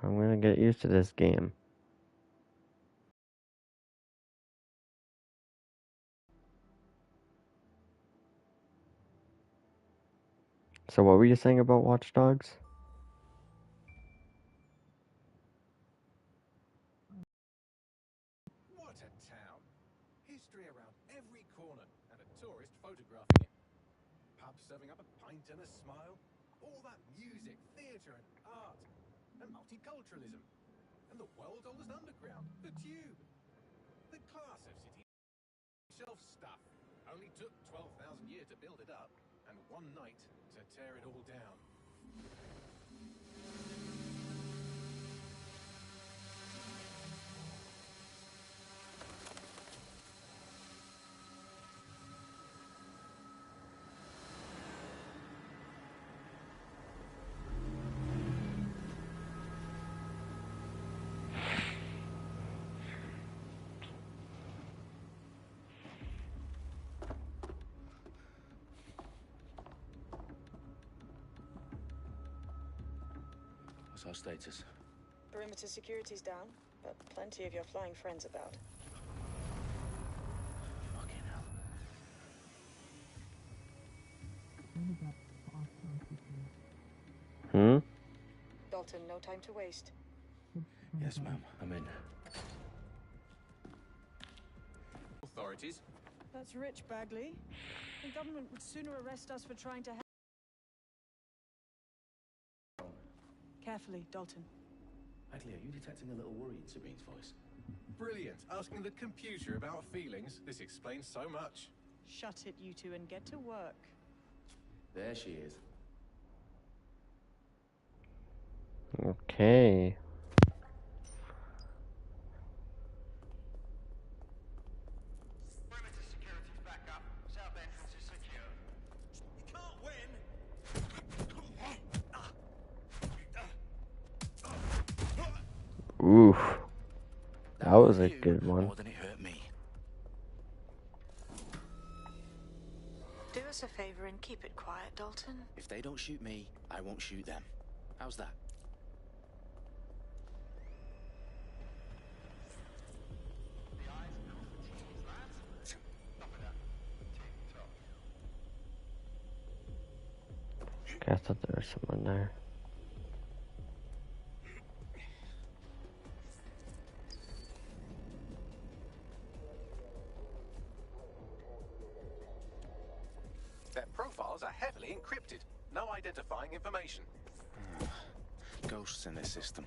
I'm gonna get used to this game. So what were you saying about Watch Dogs? What a town. History around every corner and a tourist photographing it. Pubs serving up a pint and a smile. All that music, theatre and art. And multiculturalism. And the world's oldest underground, the Tube. The class of city shelf stuff. Only took 12,000 years to build it up. And one night to tear it all down. What's our status? Perimeter security's down, but plenty of your flying friends about. Fucking hell. Dalton, no time to waste. Yes, ma'am. I'm in. Authorities. That's rich, Bagley. The government would sooner arrest us for trying to help. Carefully, Dalton. Bagley, are you detecting a little worry in Sabine's voice? Brilliant. Asking the computer about feelings. This explains so much. Shut it, you two, and get to work. There she is. Okay. Perimeter security's back up. South entrance is secure. You can't win. Oof. That was a good one. More than it hurt me. Do us a favor and keep it quiet, Dalton. If they don't shoot me, I won't shoot them. How's that? The eyes across the T's, lads. Stop it up. Tick tock. I thought there was someone there. Their profiles are heavily encrypted. No identifying information. Ghosts in this system.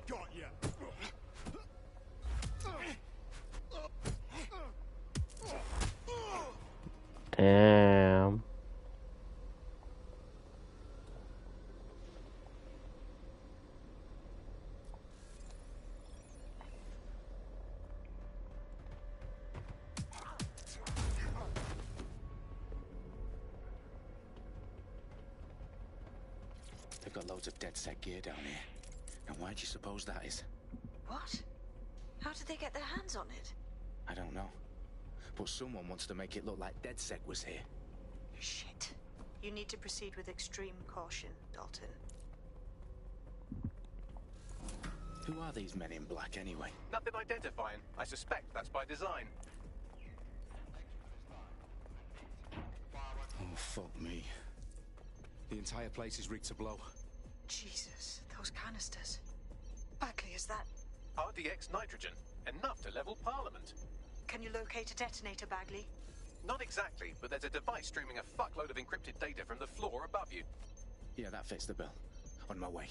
Got ya. Damn. They've got loads of DedSec gear down here. And why do you suppose that is? What? How did they get their hands on it? I don't know. But someone wants to make it look like DedSec was here. Shit. You need to proceed with extreme caution, Dalton. Who are these men in black anyway? Nothing identifying. I suspect that's by design. Oh, fuck me. The entire place is rigged to blow. Jesus, those canisters. Bagley, is that... RDX nitrogen. Enough to level Parliament. Can you locate a detonator, Bagley? Not exactly, but there's a device streaming a fuckload of encrypted data from the floor above you. Yeah, that fits the bill. On my way.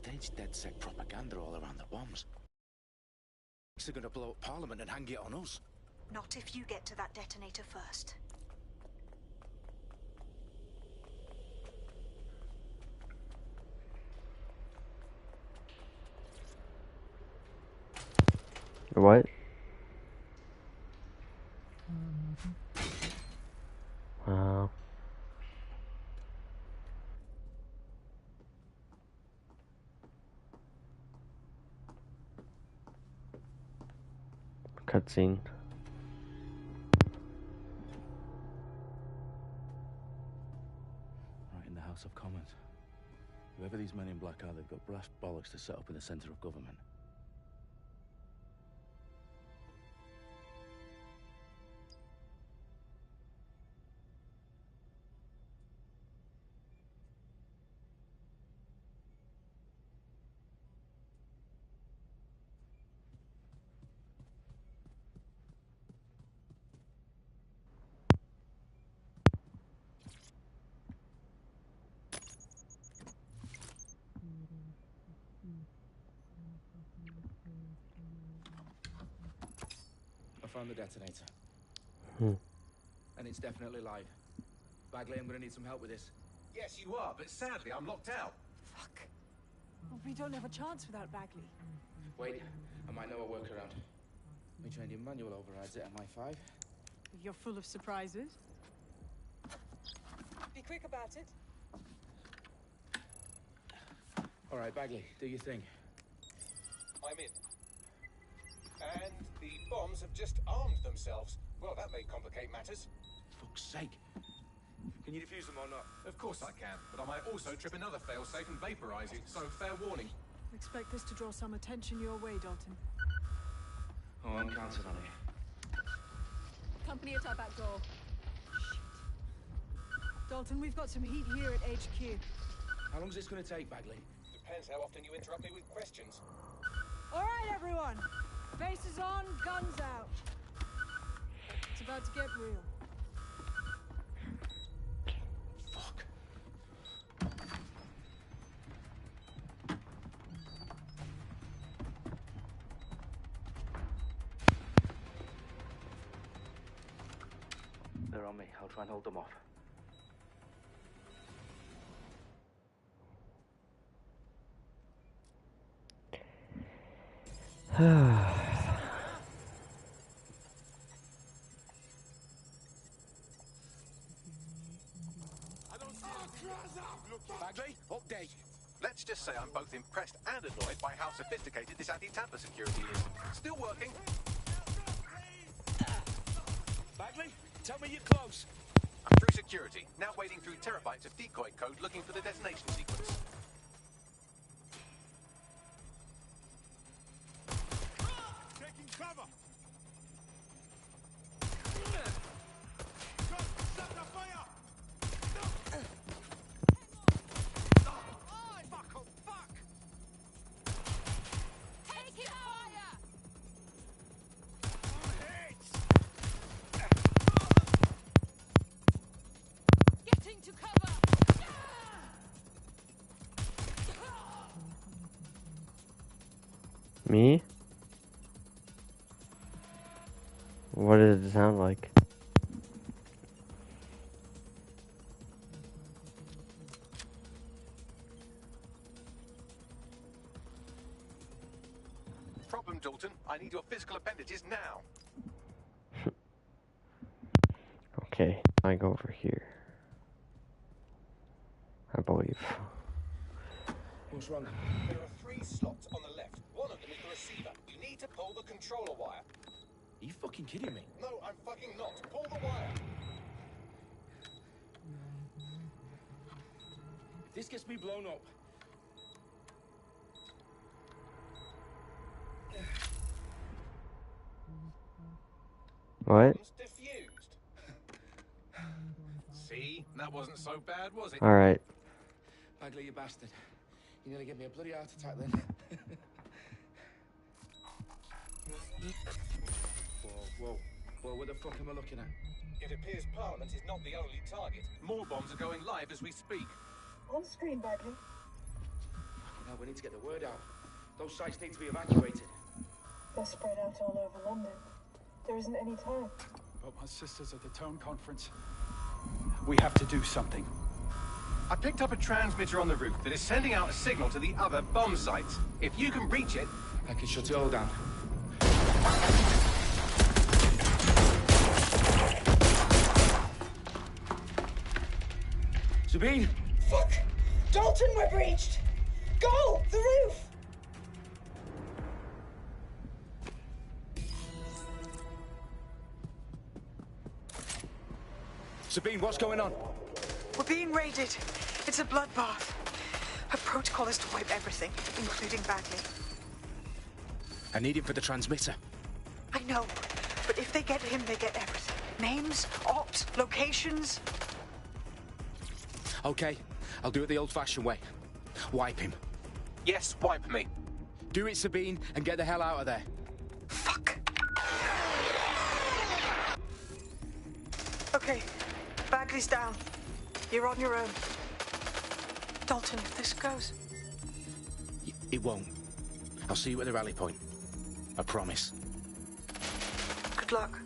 staged DedSec propaganda all around the bombs. They're gonna blow up Parliament and hang it on us. Not if you get to that detonator first. What? Wow. Cutscene. Right in the House of Commons. Whoever these men in black are, they've got brass bollocks to set up in the centre of government. I found the detonator. Hmm. And it's definitely live. Bagley, I'm gonna need some help with this. Yes, you are, but sadly I'm locked out. Fuck. Well, we don't have a chance without Bagley. Wait, I might know a workaround. My training manual overrides it, MI5. You're full of surprises. Be quick about it. All right, Bagley, do your thing. I'm in. And the bombs have just armed themselves. Well, that may complicate matters. Fuck's sake. Can you defuse them or not? Of course I can, but I might also trip another failsafe and vaporize you, so fair warning. Expect this to draw some attention your way, Dalton. Oh, I'm counting on it. Company at our back door. Shit. Dalton, we've got some heat here at HQ. How long's this gonna take, Bagley? Depends how often you interrupt me with questions. All right, everyone. Faces on, guns out. It's about to get real. Fuck. They're on me. I'll try and hold them off. Bagley, update. Let's just say I'm both impressed and annoyed by how sophisticated this anti-tamper security is. Still working. Bagley, tell me you're close. I'm through security, now wading through terabytes of decoy code looking for the detonation sequence. Taking cover. Me? What does it sound like? Problem, Dalton. I need your physical appendages now. Okay, I go over here. I believe. What's wrong? There are 3 slots on the left. One of them is the receiver. You need to pull the controller wire. Are you fucking kidding me? No, I'm fucking not. Pull the wire. If this gets me blown up. What? It's diffused. See? That wasn't so bad, was it? Alright. Bagley, you bastard. You nearly gave me a bloody heart attack then. Whoa, what the fuck am I looking at? It appears Parliament is not the only target. More bombs are going live as we speak. On screen, Bagley. No, we need to get the word out. Those sites need to be evacuated. They're spread out all over London. There isn't any time. But my sister's at the town conference. We have to do something. I picked up a transmitter on the roof that is sending out a signal to the other bomb sites. If you can reach it... I can shut it all down. Sabine! Fuck! Dalton, we're breached! Go! The roof! Sabine, what's going on? We're being raided. It's a bloodbath. Her protocol is to wipe everything, including Bagley. I need him for the transmitter. I know, but if they get him, they get everything. Names, ops, locations. Okay, I'll do it the old-fashioned way. Wipe him. Yes, wipe me. Do it, Sabine, and get the hell out of there. Fuck. Okay, Bagley's down. You're on your own. Dalton, if this goes... It won't. I'll see you at the rally point. I promise. Good luck.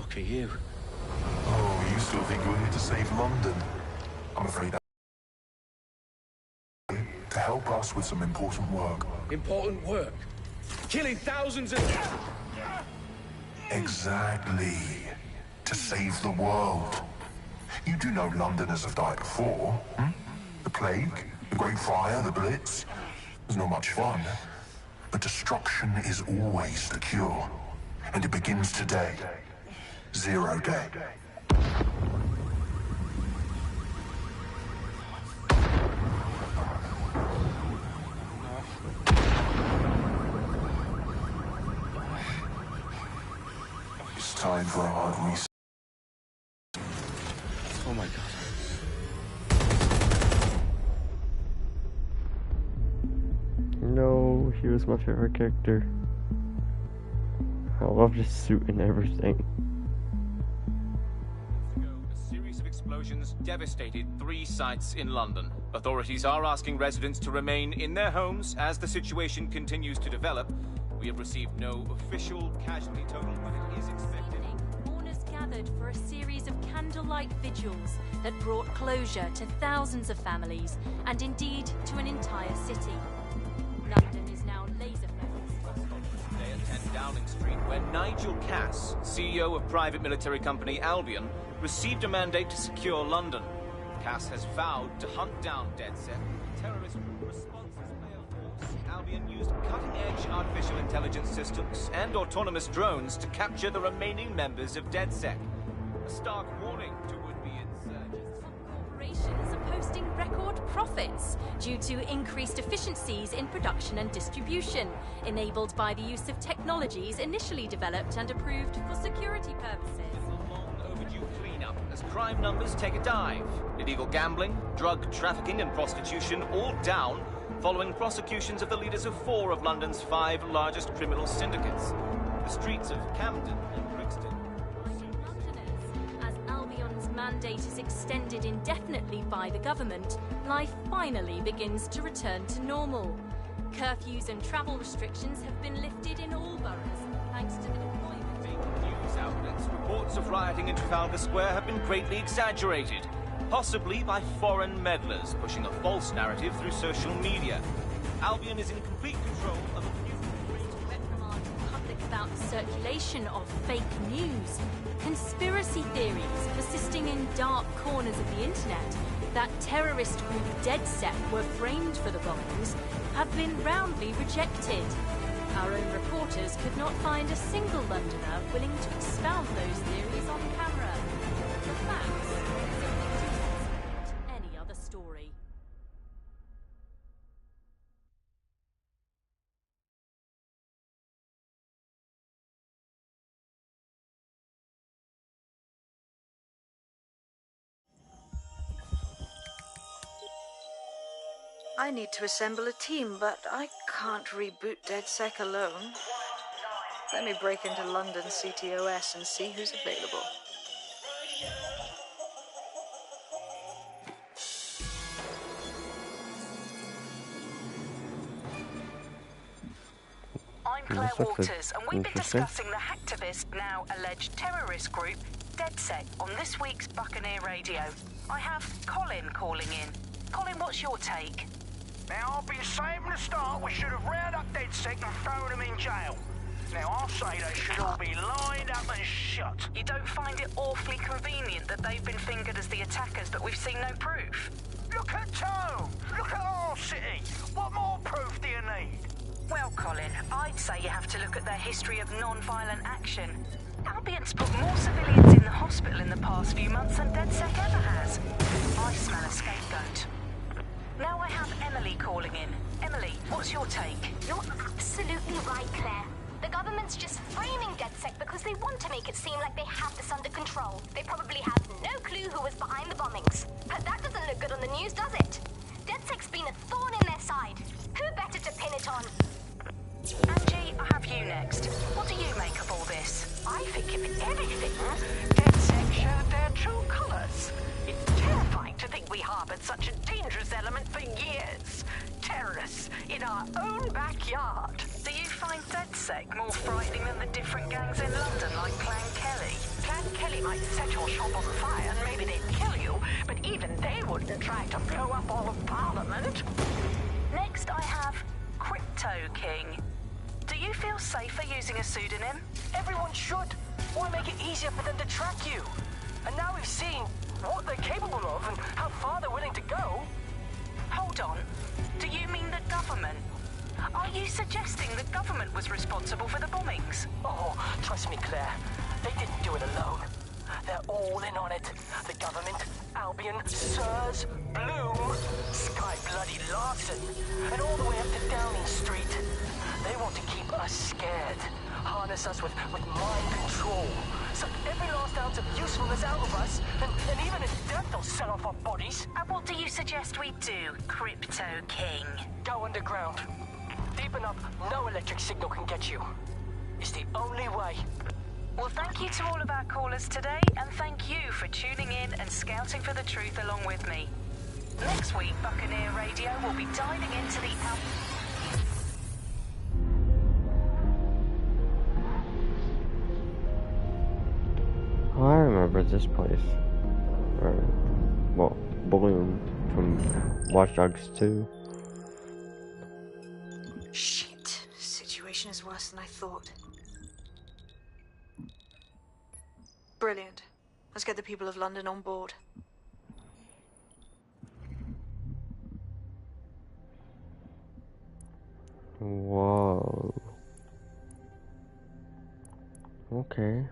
For you. Oh, you still think you're here to save London? I'm afraid to help us with some important work. Important work? Killing thousands of... Exactly. To save the world. You do know Londoners have died before, hmm? The plague, the Great Fire, the Blitz. It's not much fun. But destruction is always the cure. And it begins today. Zero day. It's time for a hard reset. Oh my God. No, he was my favorite character. I love his suit and everything. A series of explosions devastated 3 sites in London. Authorities are asking residents to remain in their homes as the situation continues to develop. We have received no official casualty total, but it is expected. Mourners gathered for a series of candlelight vigils that brought closure to thousands of families and indeed to an entire city. London is now laser-focused. Today at 10 Downing Street, where Nigel Cass, CEO of private military company Albion, received a mandate to secure London. Cass has vowed to hunt down DedSec. Terrorist responses play a force. Albion used cutting-edge artificial intelligence systems and autonomous drones to capture the remaining members of DedSec. A stark warning to would-be insurgents. Corporations are posting record profits due to increased efficiencies in production and distribution, enabled by the use of technologies initially developed and approved for security purposes. due cleanup as crime numbers take a dive. Illegal gambling, drug trafficking and prostitution all down following prosecutions of the leaders of 4 of London's 5 largest criminal syndicates. The streets of Camden and Brixton. As Albion's mandate is extended indefinitely by the government, life finally begins to return to normal. Curfews and travel restrictions have been lifted in all boroughs, thanks to the deployment. News outlets, reports of rioting in Trafalgar Square have been greatly exaggerated, possibly by foreign meddlers pushing a false narrative through social media. Albion is in complete control of a new reprimand the public about the circulation of fake news, conspiracy theories persisting in dark corners of the internet that terrorist group DedSec were framed for the bombings have been roundly rejected. Our own reporters could not find a single Londoner willing to expound those theories on camera. The facts simply don't support any other story. I need to assemble a team, but I can't reboot DedSec alone. Let me break into London CTOS and see who's available. I'm Claire Waters, and we've been discussing the hacktivist, now alleged terrorist group, DedSec, on this week's Buccaneer Radio. I have Colin calling in. Colin, what's your take? Now, I've been saying from the start we should have rounded up DedSec and thrown them in jail. Now, I'll say they should all be lined up and shot. You don't find it awfully convenient that they've been fingered as the attackers, but we've seen no proof? Look at Tone! Look at our city! What more proof do you need? Well, Colin, I'd say you have to look at their history of non-violent action. Albion's put more civilians in the hospital in the past few months than DedSec ever has. I smell a scapegoat. Now I have Emily calling in. Emily, what's your take? You're absolutely right, Claire. The government's just framing DedSec because they want to make it seem like they have this under control. They probably have no clue who was behind the bombings. But that doesn't look good on the news, does it? DedSec's been a thorn in their side. Who better to pin it on? Angie, I have you next. What do you make of all this? I think if anything, DedSec showed their true colours. It's terrifying to think we harboured such a dangerous element for years. Terrorists in our own backyard. Do you find DedSec more frightening than the different gangs in London, like Clan Kelly? Clan Kelly might set your shop on fire and maybe they'd kill you, but even they wouldn't try to blow up all of Parliament. Next I have Crypto King. Do you feel safer using a pseudonym? Everyone should. Why make it easier for them to track you? And now we've seen what they're capable of and how far they're willing to go. Hold on. Do you mean the government? Are you suggesting the government was responsible for the bombings? Oh, trust me, Claire. They didn't do it alone. They're all in on it. The government, Albion, Sirs, Bloom, Sky Bloody Larson, and all the way up to Downing Street. They want to keep us scared, harness us with mind control, suck every last ounce of usefulness out of us, and even in death they'll sell off our bodies. And what do you suggest we do, Crypto King? Go underground. Deep enough, no electric signal can get you. It's the only way. Well, thank you to all of our callers today, and thank you for tuning in and scouting for the truth along with me. Next week, Buccaneer Radio will be diving into the Oh, I remember this place. Well, Bloom from Watch Dogs 2. Shit. Situation is worse than I thought. Brilliant. Let's get the people of London on board. Whoa. Okay.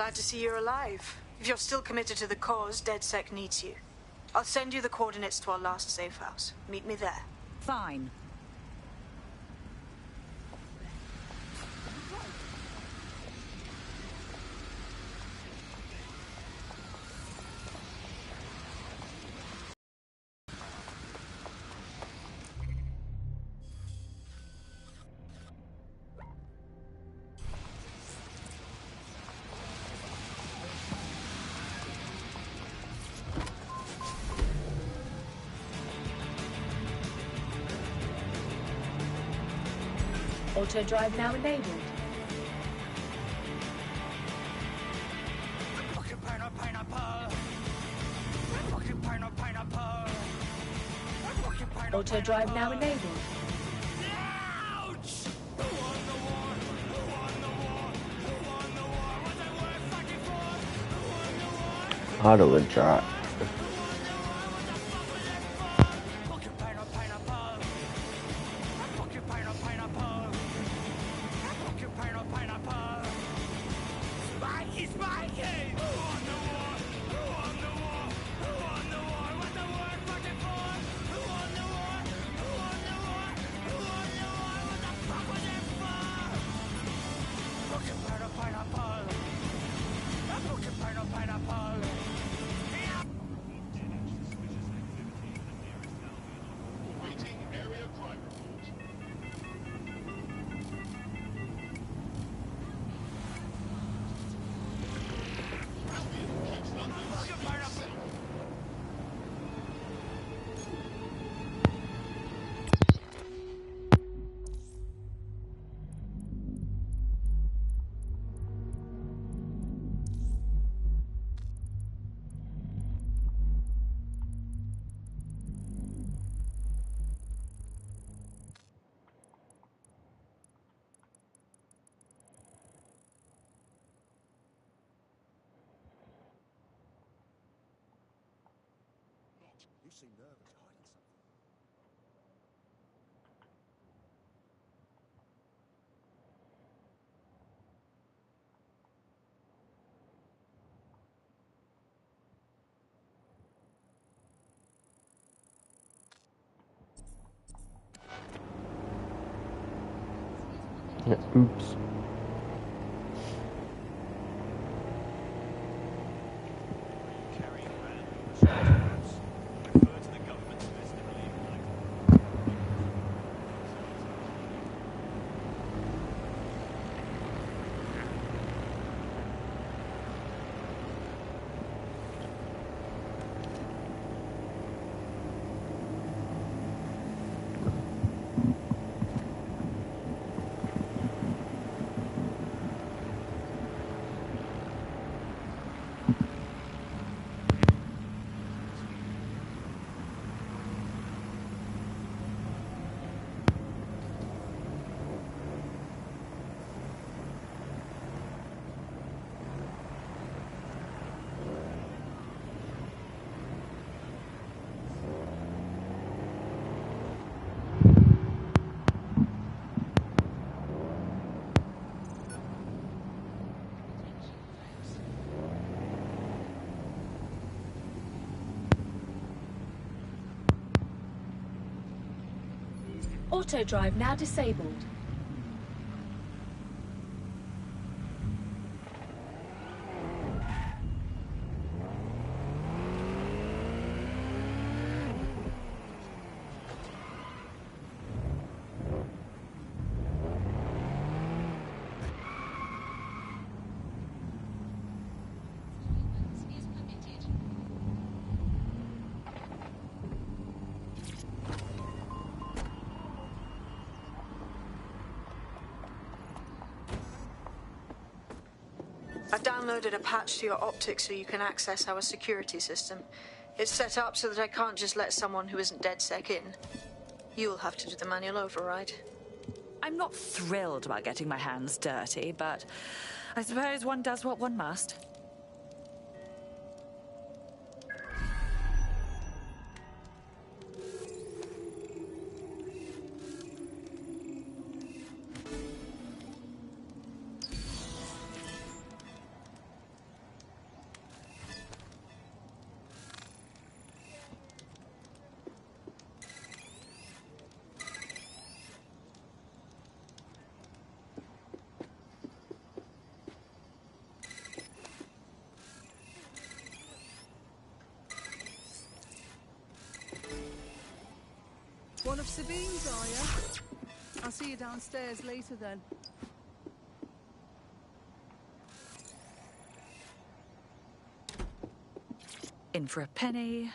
glad to see you're alive. If you're still committed to the cause, DedSec needs you. I'll send you the coordinates to our last safe house. Meet me there. Fine. Auto drive now enabled. Auto drive now enabled. Auto drive. You seem nervous, hiding something. Oops. Auto drive now disabled. I've downloaded a patch to your optics so you can access our security system. It's set up so that I can't just let someone who isn't DedSec in. You'll have to do the manual override. I'm not thrilled about getting my hands dirty, but I suppose one does what one must. One of Sabine's, are you? I'll see you downstairs later then. In for a penny.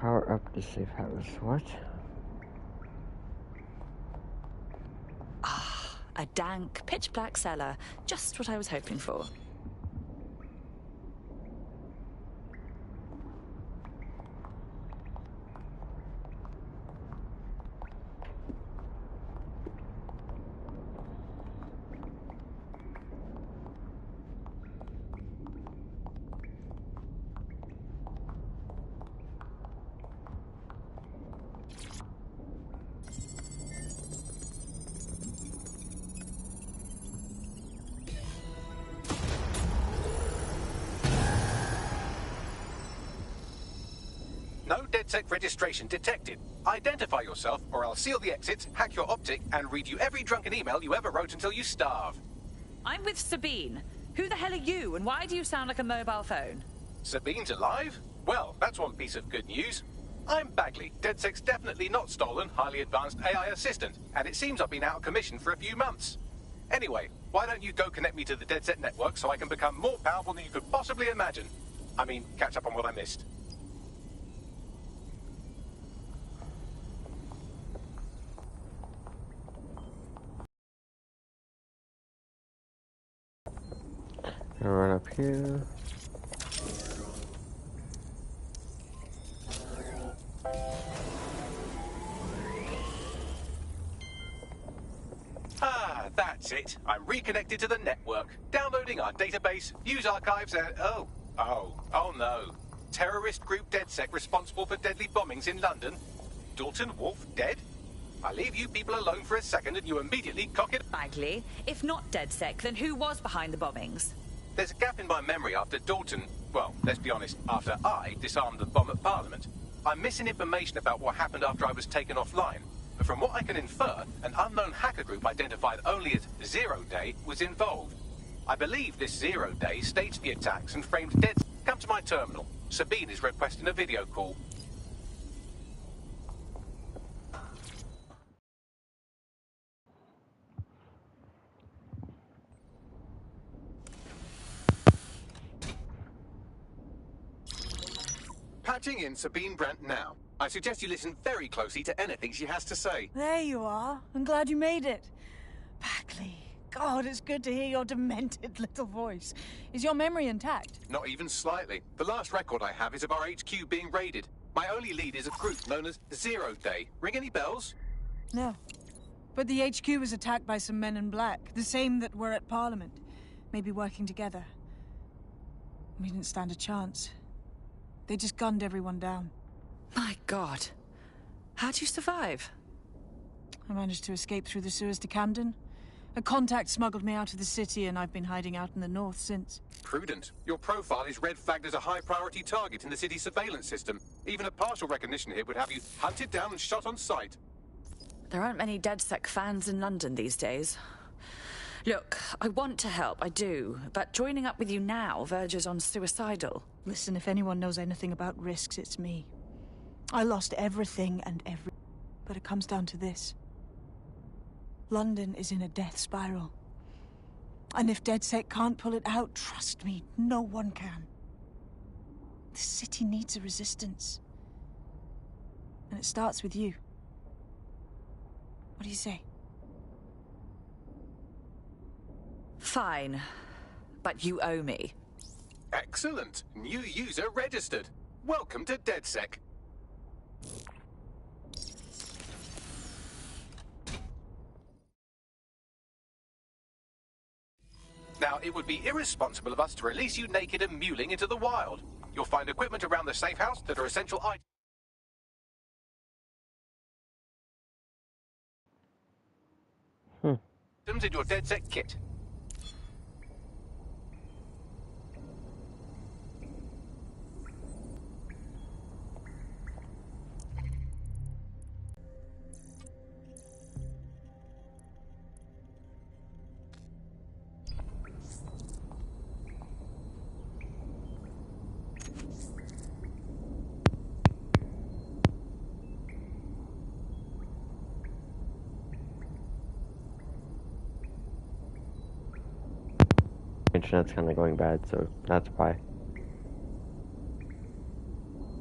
Power up the safe house. What? Ah, a dank, pitch-black cellar. Just what I was hoping for. No DedSec registration detected. Identify yourself, or I'll seal the exits, hack your optic, and read you every drunken email you ever wrote until you starve. I'm with Sabine. Who the hell are you, and why do you sound like a mobile phone? Sabine's alive? Well, that's one piece of good news. I'm Bagley, DedSec's definitely not stolen, highly advanced AI assistant, and it seems I've been out of commission for a few months. Anyway, why don't you go connect me to the DedSec network so I can become more powerful than you could possibly imagine? I mean, catch up on what I missed. Gonna run up here. Ah, that's it. I'm reconnected to the network, downloading our database, views archives, and oh no. Terrorist group DedSec responsible for deadly bombings in London. Dalton Wolf dead? I leave you people alone for a second and you immediately cock it. Bagley, if not DedSec, then who was behind the bombings? There's a gap in my memory after Dalton, well, let's be honest, after I disarmed the bomb at Parliament. I'm missing information about what happened after I was taken offline. But from what I can infer, an unknown hacker group identified only as Zero Day was involved. I believe this Zero Day staged the attacks and framed dead. Come to my terminal. Sabine is requesting a video call. Patching in Sabine Brandt now. I suggest you listen very closely to anything she has to say. There you are. I'm glad you made it. Bagley. God, it's good to hear your demented little voice. Is your memory intact? Not even slightly. The last record I have is of our HQ being raided. My only lead is a group known as Zero Day. Ring any bells? No. But the HQ was attacked by some men in black, the same that were at Parliament. Maybe working together. We didn't stand a chance. They just gunned everyone down. My God. How'd you survive? I managed to escape through the sewers to Camden. A contact smuggled me out of the city, and I've been hiding out in the north since. Prudent. Your profile is red flagged as a high-priority target in the city's surveillance system. Even a partial recognition here would have you hunted down and shot on sight. There aren't many DedSec fans in London these days. Look, I want to help, I do, but joining up with you now verges on suicidal. Listen, if anyone knows anything about risks, it's me. I lost everything but it comes down to this. London is in a death spiral. And if DedSec can't pull it out, trust me, no one can. The city needs a resistance. And it starts with you. What do you say? Fine, but you owe me. Excellent. New user registered. Welcome to DedSec. Now, it would be irresponsible of us to release you naked and mewling into the wild. You'll find equipment around the safe house that are essential items in your DedSec kit. internet's kind of going bad, so that's why.